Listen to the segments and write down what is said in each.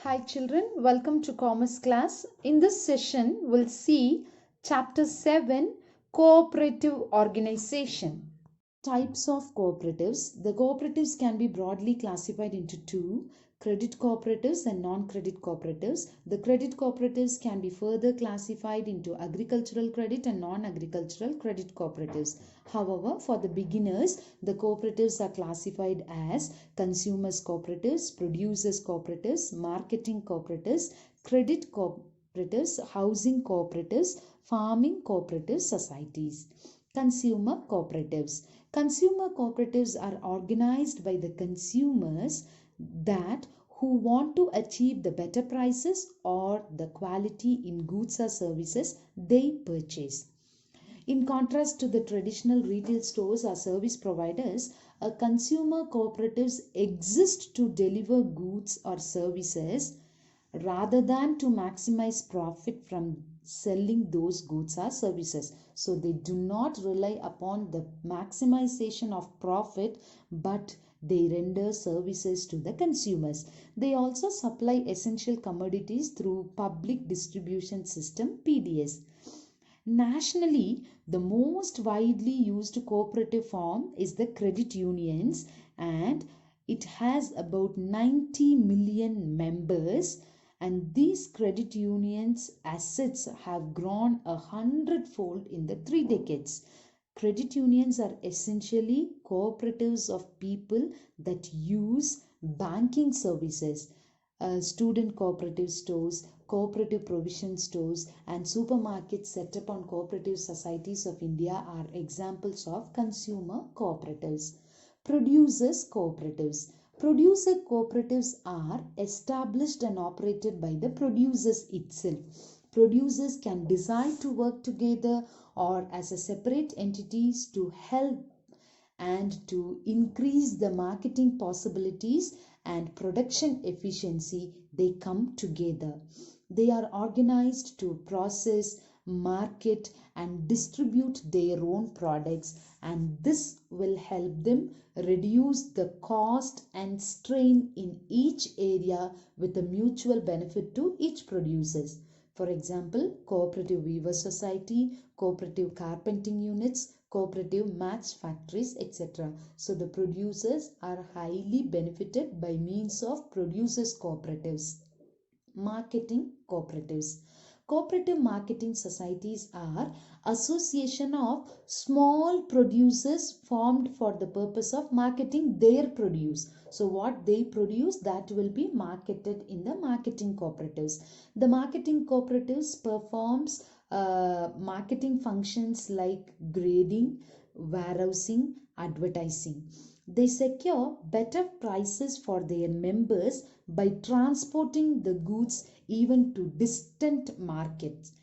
Hi children, welcome to Commerce class. In this session, we'll see Chapter 7, Cooperative Organization. Types of cooperatives. The cooperatives can be broadly classified into two, credit cooperatives and non-credit cooperatives. The credit cooperatives can be further classified into agricultural credit and non-agricultural credit cooperatives. However, for the beginners, the cooperatives are classified as consumers cooperatives, producers cooperatives, marketing cooperatives, credit cooperatives, housing cooperatives, farming cooperative societies. Consumer cooperatives. Consumer cooperatives are organized by the consumers that who want to achieve the better prices or the quality in goods or services they purchase. In contrast to the traditional retail stores or service providers, a consumer cooperatives exist to deliver goods or services rather than to maximize profit from selling those goods or services. So they do not rely upon the maximization of profit, but they render services to the consumers. They also supply essential commodities through public distribution system PDS. Nationally, the most widely used cooperative form is the credit unions, and it has about 90 million members, and these credit unions assets have grown 100-fold in the 3 decades. Credit unions are essentially cooperatives of people that use banking services. Student cooperative stores, cooperative provision stores, and supermarkets set up on cooperative societies of India are examples of consumer cooperatives. Producers cooperatives. Producer cooperatives are established and operated by the producers itself. Producers can decide to work together or as a separate entities to help and to increase the marketing possibilities and production efficiency. They come together. They are organized to process, market, and distribute their own products, and this will help them reduce the cost and strain in each area with a mutual benefit to each producers. For example, cooperative weaver society, cooperative carpenting units, cooperative match factories, etc. So the producers are highly benefited by means of producers cooperatives. Marketing cooperatives. Cooperative marketing societies are association of small producers formed for the purpose of marketing their produce. So what they produce, that will be marketed in the marketing cooperatives. The marketing cooperatives performs marketing functions like grading, warehousing, advertising. They secure better prices for their members by transporting the goods even to distant markets.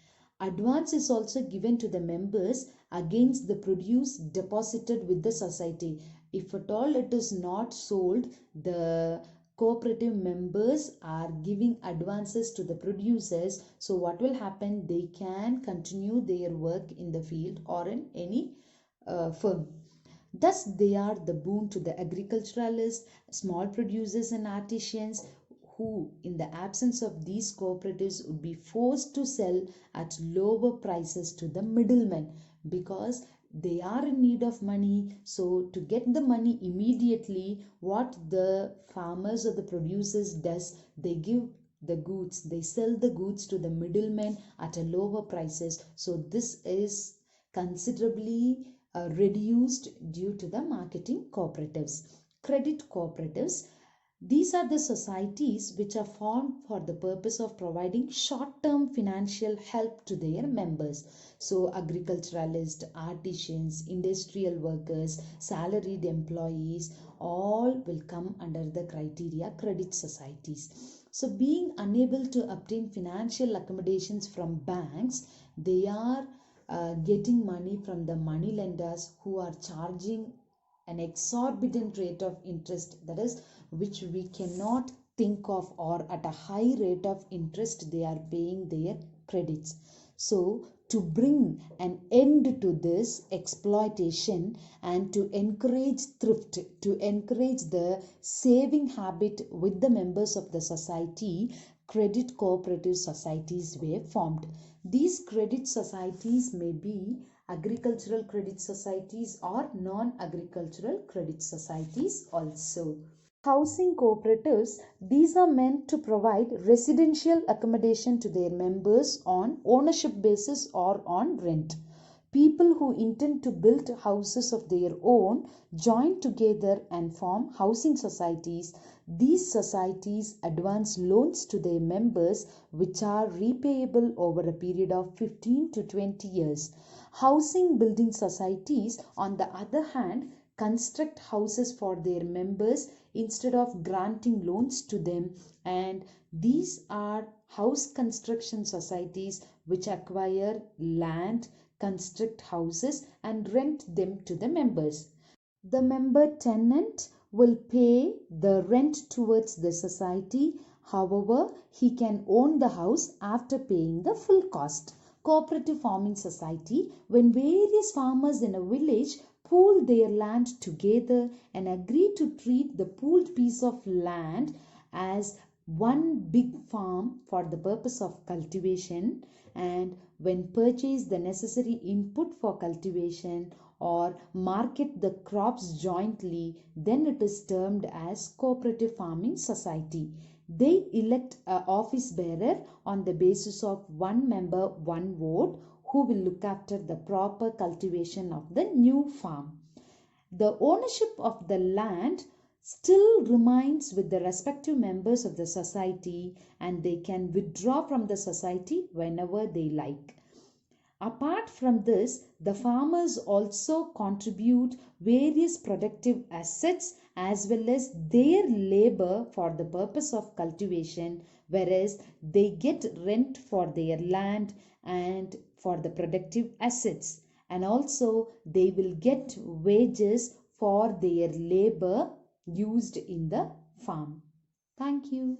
Advance is also given to the members against the produce deposited with the society. If at all it is not sold, the cooperative members are giving advances to the producers. So what will happen? They can continue their work in the field or in any firm. Thus, they are the boon to the agriculturalists, small producers, and artisans who, in the absence of these cooperatives, would be forced to sell at lower prices to the middlemen because they are in need of money. So, to get the money immediately, what the farmers or the producers does, they give the goods, they sell the goods to the middlemen at a lower prices. So, this is considerably reduced due to the marketing cooperatives. Credit cooperatives. These are the societies which are formed for the purpose of providing short-term financial help to their members. So agriculturalists, artisans, industrial workers, salaried employees, all will come under the criteria credit societies. So being unable to obtain financial accommodations from banks, they are getting money from the money lenders who are charging an exorbitant rate of interest, that is which we cannot think of, or at a high rate of interest they are paying their credits. So to bring an end to this exploitation and to encourage thrift, to encourage the saving habit with the members of the society, credit cooperative societies were formed. These credit societies may be agricultural credit societies or non-agricultural credit societies also. Housing cooperatives, these are meant to provide residential accommodation to their members on ownership basis or on rent. People who intend to build houses of their own join together and form housing societies. These societies advance loans to their members which are repayable over a period of 15 to 20 years. Housing building societies, on the other hand, construct houses for their members instead of granting loans to them, and these are house construction societies which acquire land, construct houses and rent them to the members. The member tenant will pay the rent towards the society. However, he can own the house after paying the full cost. Cooperative farming society, when various farmers in a village pool their land together and agree to treat the pooled piece of land as one big farm for the purpose of cultivation, and when purchase the necessary input for cultivation or market the crops jointly, then it is termed as cooperative farming society. They elect an office bearer on the basis of one member, one vote, who will look after the proper cultivation of the new farm. The ownership of the land still remains with the respective members of the society, and they can withdraw from the society whenever they like. Apart from this, the farmers also contribute various productive assets as well as their labor for the purpose of cultivation, whereas they get rent for their land and for the productive assets, and also they will get wages for their labor used in the farm. Thank you.